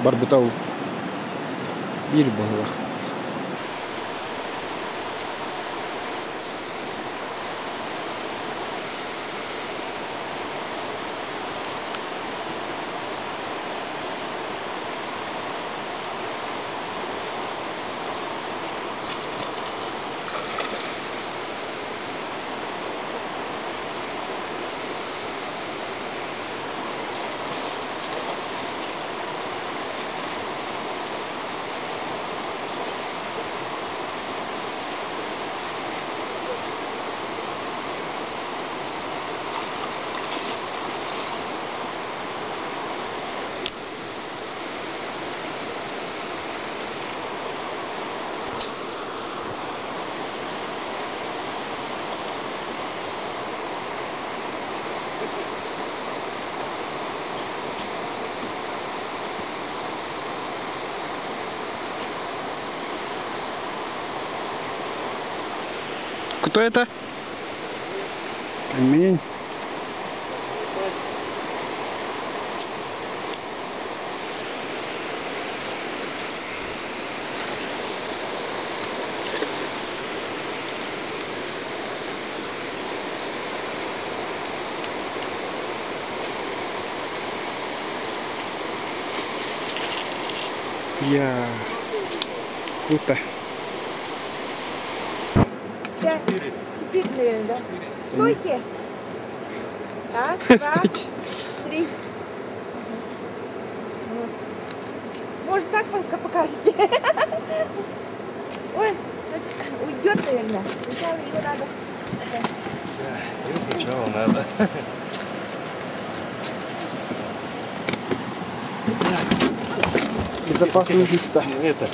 Барбутау. Bir balık. Кто это? Пельмень. Круто. 4, наверное, да? Стойте. Раз, два, 3. Вот. Может, так пока покажете? Ой, уйдет, наверное. Сначала ее надо. Да, ее сначала надо. Безопасное место. Это.